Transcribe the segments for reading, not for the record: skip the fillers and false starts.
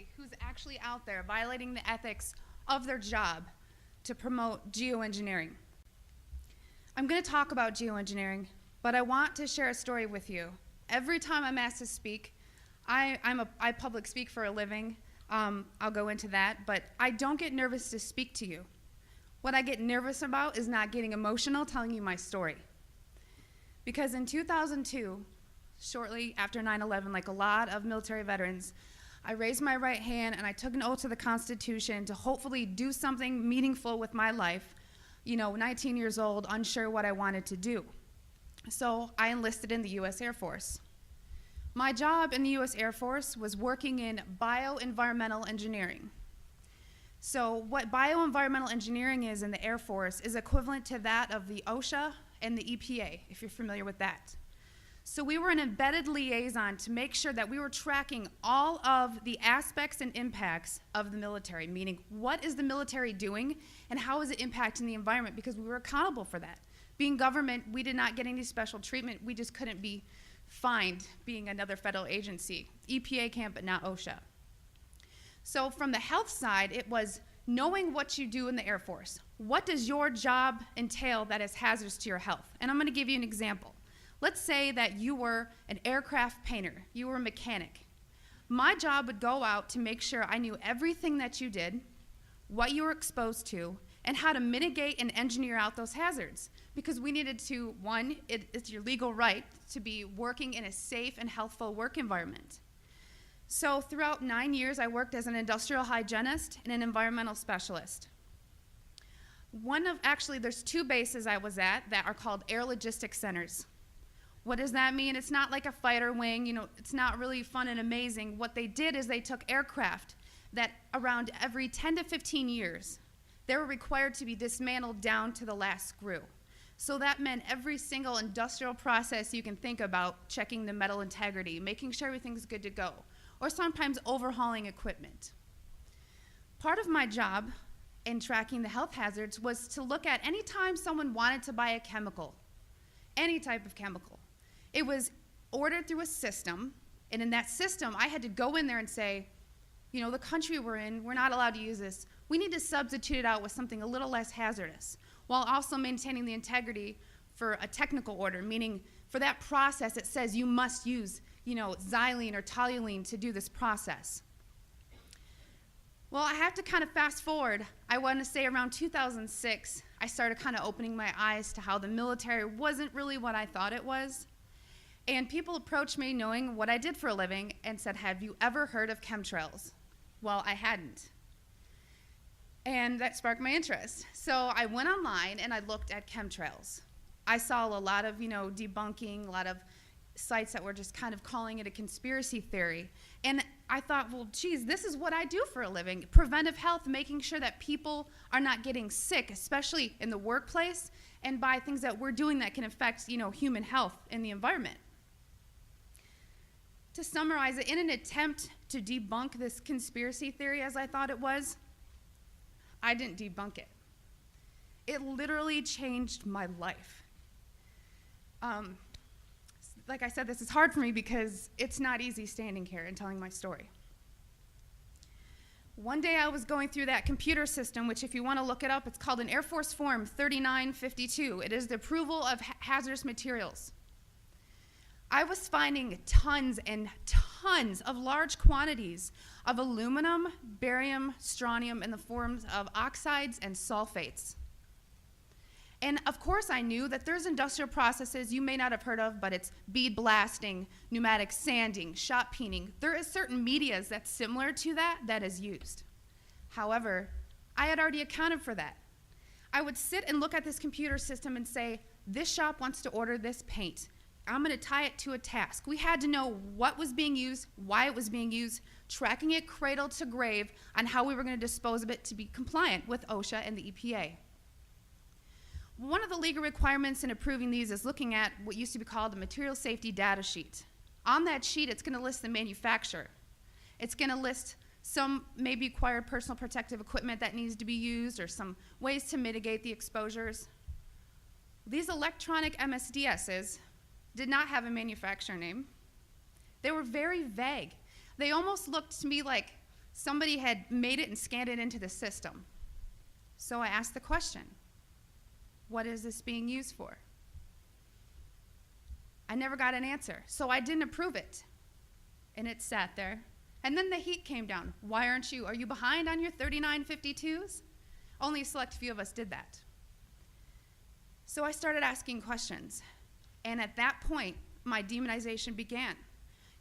anybody who's actually out there violating the ethics of their job to promote geoengineering. I'm going to talk about geoengineering, but I want to share a story with you. Every time I'm asked to speak, I public speak for a living. I'll go into that, but I don't get nervous to speak to you. What I get nervous about is not getting emotional telling you my story. Because in 2002, shortly after 9/11, like a lot of military veterans, I raised my right hand and I took an oath to the Constitution to hopefully do something meaningful with my life. 19 years old, unsure what I wanted to do. So I enlisted in the U.S. Air Force. My job in the U.S. Air Force was working in bioenvironmental engineering. So what bioenvironmental engineering is in the Air Force is equivalent to that of the OSHA and the EPA, if you're familiar with that. So we were an embedded liaison to make sure that we were tracking all of the aspects and impacts of the military, meaning what is the military doing and how is it impacting the environment, because we were accountable for that. Being government, we did not get any special treatment. We just couldn't be fined being another federal agency. EPA can, but not OSHA. So from the health side, it was knowing what you do in the Air Force. What does your job entail that is hazardous to your health? And I'm going to give you an example. Let's say that you were an aircraft painter, you were a mechanic. My job would go out to make sure I knew everything that you did, what you were exposed to, and how to mitigate and engineer out those hazards. Because we needed to, one, it's your legal right to be working in a safe and healthful work environment. So throughout 9 years, I worked as an industrial hygienist and an environmental specialist. There's two bases I was at that are called air logistics centers. What does that mean? It's not like a fighter wing, it's not really fun and amazing. What they did is they took aircraft that around every 10 to 15 years, they were required to be dismantled down to the last screw. So that meant every single industrial process you can think about, checking the metal integrity, making sure everything's good to go, or sometimes overhauling equipment. Part of my job in tracking the health hazards was to look at any time someone wanted to buy a chemical, any type of chemical. It was ordered through a system, and in that system, I had to go in there and say, the country we're in, we're not allowed to use this. We need to substitute it out with something a little less hazardous, while also maintaining the integrity for a technical order, meaning for that process, it says you must use, xylene or toluene to do this process. Well, I have to kind of fast forward. I want to say around 2006, I started kind of opening my eyes to how the military wasn't really what I thought it was. And people approached me knowing what I did for a living and said, have you ever heard of chemtrails? Well, I hadn't. And that sparked my interest. So I went online and I looked at chemtrails. I saw a lot of, debunking, a lot of sites that were just kind of calling it a conspiracy theory. And I thought, well, geez, this is what I do for a living. Preventive health, making sure that people are not getting sick, especially in the workplace, and by things that we're doing that can affect, human health and the environment. To summarize it, in an attempt to debunk this conspiracy theory as I thought it was, I didn't debunk it. It literally changed my life. Like I said, this is hard for me because it's not easy standing here and telling my story. One day I was going through that computer system, which if you want to look it up, it's called an Air Force Form 3952. It is the approval of hazardous materials. I was finding tons and tons of large quantities of aluminum, barium, strontium in the forms of oxides and sulfates. And of course I knew that there's industrial processes you may not have heard of, but it's bead blasting, pneumatic sanding, shot peening. There is certain medias that's similar to that is used. However, I had already accounted for that. I would sit and look at this computer system and say, this shop wants to order this paint. I'm going to tie it to a task. We had to know what was being used, why it was being used, tracking it cradle to grave on how we were going to dispose of it to be compliant with OSHA and the EPA. One of the legal requirements in approving these is looking at what used to be called the material safety data sheet. On that sheet, it's going to list the manufacturer. It's going to list some maybe acquired personal protective equipment that needs to be used or some ways to mitigate the exposures. These electronic MSDSs did not have a manufacturer name. They were very vague. They almost looked to me like somebody had made it and scanned it into the system. So I asked the question, what is this being used for? I never got an answer, so I didn't approve it. And it sat there. And then the heat came down. Why aren't you? Are you behind on your 3952s? Only a select few of us did that. So I started asking questions. And at that point, my demonization began.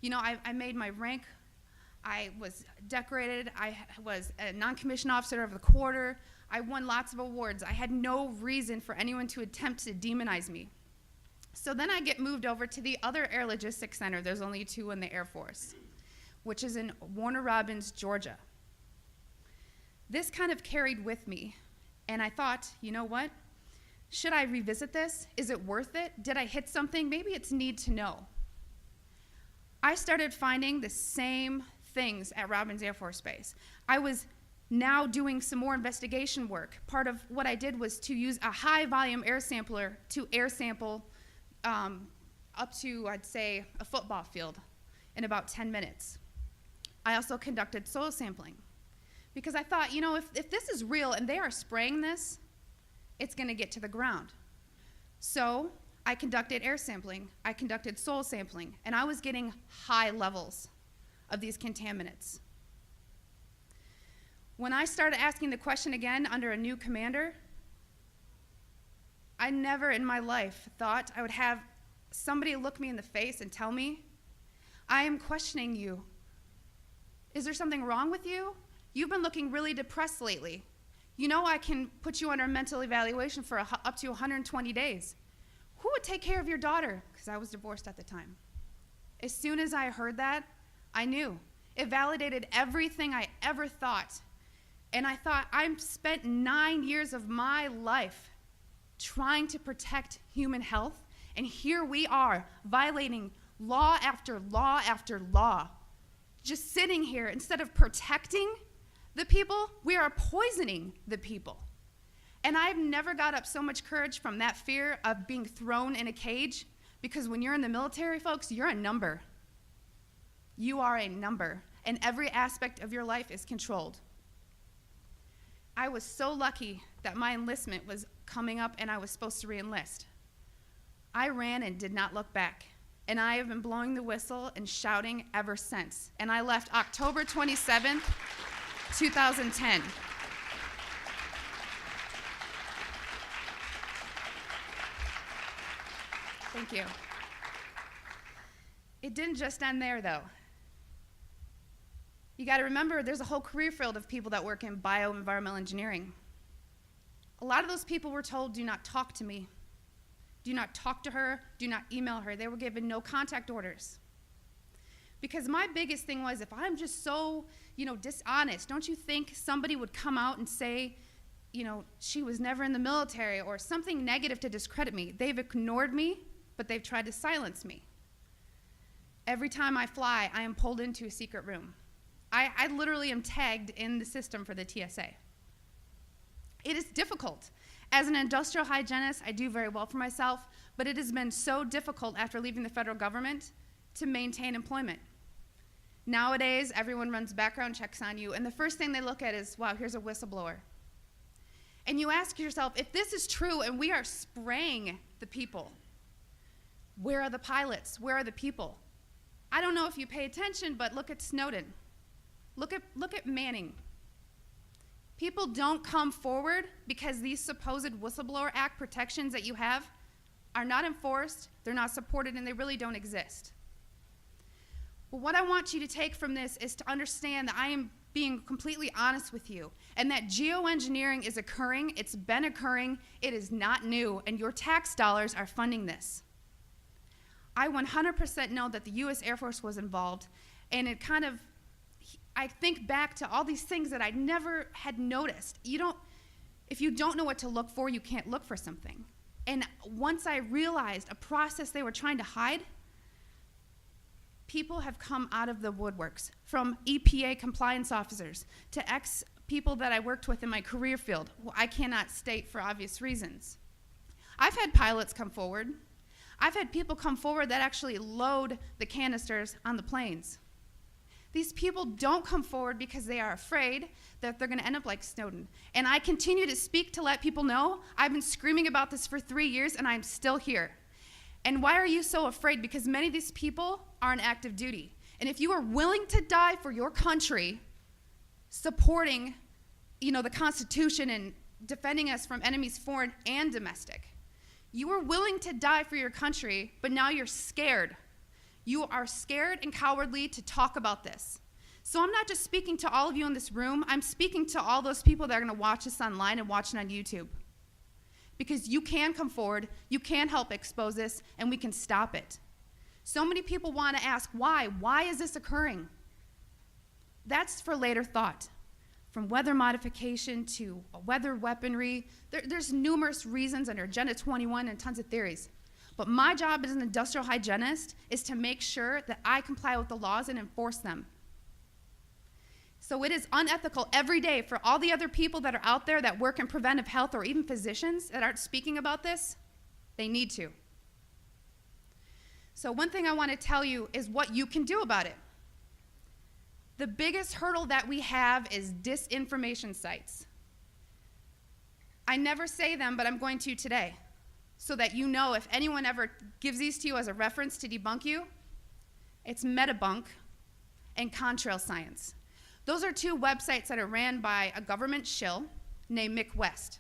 You know, I made my rank. I was decorated. I was a non-commissioned officer of the quarter. I won lots of awards. I had no reason for anyone to attempt to demonize me. So then I get moved over to the other Air Logistics Center. There's only 2 in the Air Force, which is in Warner Robins, Georgia. This kind of carried with me, and I thought, you know what? Should I revisit this? Is it worth it? Did I hit something? Maybe it's need to know. I started finding the same things at Robins Air Force Base. I was now doing some more investigation work. Part of what I did was to use a high volume air sampler to air sample up to, I'd say, a football field in about 10 minutes. I also conducted soil sampling because I thought, you know, if this is real and they are spraying this, it's going to get to the ground. So I conducted air sampling, I conducted soil sampling, and I was getting high levels of these contaminants. When I started asking the question again under a new commander, I never in my life thought I would have somebody look me in the face and tell me, I am questioning you. Is there something wrong with you? You've been looking really depressed lately. You know I can put you under a mental evaluation for up to 120 days. Who would take care of your daughter? Because I was divorced at the time. As soon as I heard that, I knew. It validated everything I ever thought. And I thought, I've spent 9 years of my life trying to protect human health, and here we are violating law after law after law. Just sitting here, instead of protecting the people, we are poisoning the people. And I've never got up so much courage from that fear of being thrown in a cage, because when you're in the military, folks, you're a number. You are a number, and every aspect of your life is controlled. I was so lucky that my enlistment was coming up and I was supposed to re-enlist. I ran and did not look back, and I have been blowing the whistle and shouting ever since. And I left October 27th, 2010. Thank you. It didn't just end there, though. You got to remember, there's a whole career field of people that work in bioenvironmental engineering. A lot of those people were told, do not talk to me. Do not talk to her. Do not email her. They were given no contact orders. Because my biggest thing was, if I'm just so, dishonest, don't you think somebody would come out and say, she was never in the military, or something negative to discredit me? They've ignored me, but they've tried to silence me. Every time I fly, I am pulled into a secret room. I literally am tagged in the system for the TSA. It is difficult. As an industrial hygienist, I do very well for myself, but it has been so difficult after leaving the federal government to maintain employment. Nowadays, everyone runs background checks on you, and the first thing they look at is, wow, here's a whistleblower. And you ask yourself, if this is true and we are spraying the people, where are the pilots? Where are the people? I don't know if you pay attention, but look at Snowden. Look at Manning. People don't come forward because these supposed Whistleblower Act protections that you have are not enforced, they're not supported, and they really don't exist. But what I want you to take from this is to understand that I am being completely honest with you, and that geoengineering is occurring, it's been occurring, it is not new, and your tax dollars are funding this. I 100% know that the U.S. Air Force was involved, and I think back to all these things that I never had noticed. If you don't know what to look for, you can't look for something. And once I realized a process they were trying to hide, people have come out of the woodworks, from EPA compliance officers to ex-people that I worked with in my career field, who I cannot state for obvious reasons. I've had pilots come forward. I've had people come forward that actually load the canisters on the planes. These people don't come forward because they are afraid that they're going to end up like Snowden. And I continue to speak to let people know I've been screaming about this for 3 years and I'm still here. And why are you so afraid? Because many of these people are on active duty. And if you are willing to die for your country, supporting, the Constitution and defending us from enemies foreign and domestic, you are willing to die for your country, but now you're scared. You are scared and cowardly to talk about this. So I'm not just speaking to all of you in this room, I'm speaking to all those people that are gonna watch this online and watch it on YouTube. Because you can come forward, you can help expose this, and we can stop it. So many people wanna ask, why? Why is this occurring? That's for later thought. From weather modification to weather weaponry, there's numerous reasons under Agenda 21 and tons of theories. But my job as an industrial hygienist is to make sure that I comply with the laws and enforce them. So it is unethical every day for all the other people that are out there that work in preventive health, or even physicians that aren't speaking about this. They need to. So one thing I want to tell you is what you can do about it. The biggest hurdle that we have is disinformation sites. I never say them, but I'm going to today, so that you know if anyone ever gives these to you as a reference to debunk you, it's Metabunk and Contrail Science. Those are two websites that are ran by a government shill named Mick West.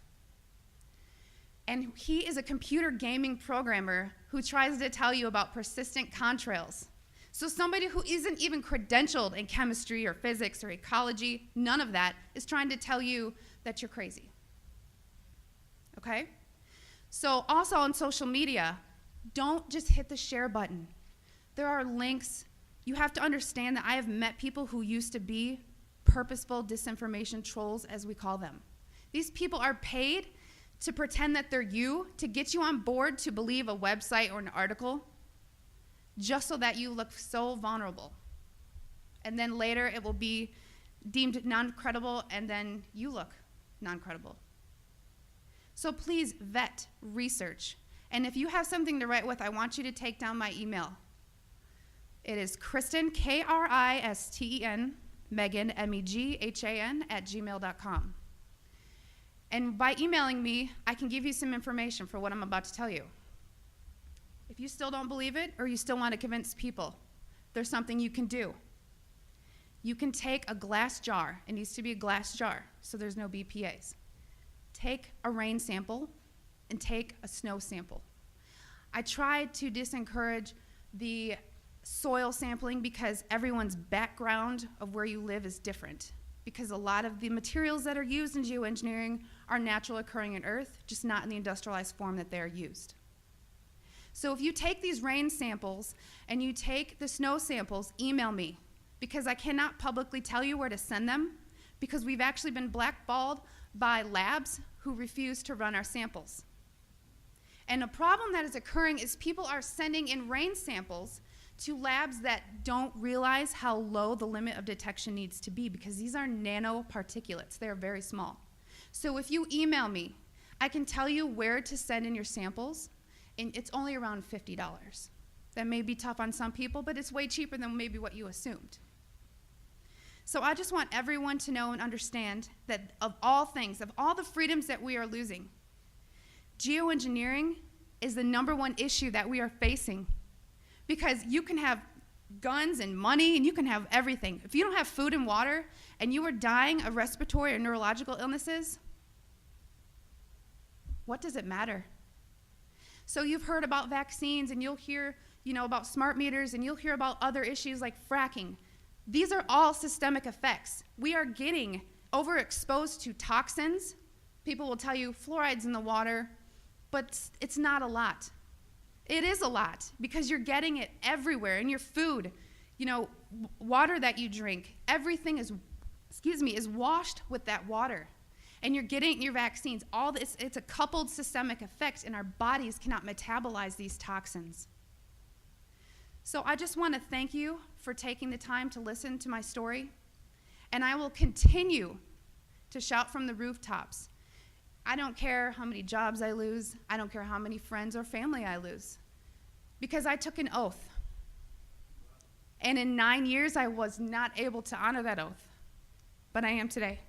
And he is a computer gaming programmer who tries to tell you about persistent contrails. So somebody who isn't even credentialed in chemistry or physics or ecology, none of that, is trying to tell you that you're crazy. Okay? So also on social media, don't just hit the share button. There are links. You have to understand that I have met people who used to be purposeful disinformation trolls, as we call them. These people are paid to pretend that they're you, to get you on board to believe a website or an article, just so that you look so vulnerable. And then later it will be deemed non-credible, and then you look non-credible. So please vet, research. And if you have something to write with, I want you to take down my email. It is Kristen, Kristen, Meghan, Meghan, @gmail.com. And by emailing me, I can give you some information for what I'm about to tell you. If you still don't believe it, or you still want to convince people, there's something you can do. You can take a glass jar. It needs to be a glass jar, so there's no BPAs. Take a rain sample and take a snow sample. I tried to discourage the soil sampling because everyone's background of where you live is different. Because a lot of the materials that are used in geoengineering are natural occurring in Earth, just not in the industrialized form that they are used. So if you take these rain samples and you take the snow samples, email me, because I cannot publicly tell you where to send them, because we've actually been blackballed by labs who refuse to run our samples. And a problem that is occurring is people are sending in rain samples to labs that don't realize how low the limit of detection needs to be, because these are nanoparticulates. They are very small. So if you email me, I can tell you where to send in your samples, and it's only around $50. That may be tough on some people, but it's way cheaper than maybe what you assumed. So I just want everyone to know and understand that of all things, of all the freedoms that we are losing, geoengineering is the #1 issue that we are facing. Because you can have guns and money, and you can have everything. If you don't have food and water, and you are dying of respiratory or neurological illnesses, what does it matter? So you've heard about vaccines, and you'll hear, about smart meters, and you'll hear about other issues like fracking. These are all systemic effects. We are getting overexposed to toxins. People will tell you fluoride's in the water, but it's not a lot. It is a lot, because you're getting it everywhere in your food, water that you drink. Everything is washed with that water. And you're getting your vaccines. All this, it's a coupled systemic effect, and our bodies cannot metabolize these toxins. So I just want to thank you for taking the time to listen to my story, and I will continue to shout from the rooftops. I don't care how many jobs I lose. I don't care how many friends or family I lose, because I took an oath. And in 9 years, I was not able to honor that oath, but I am today.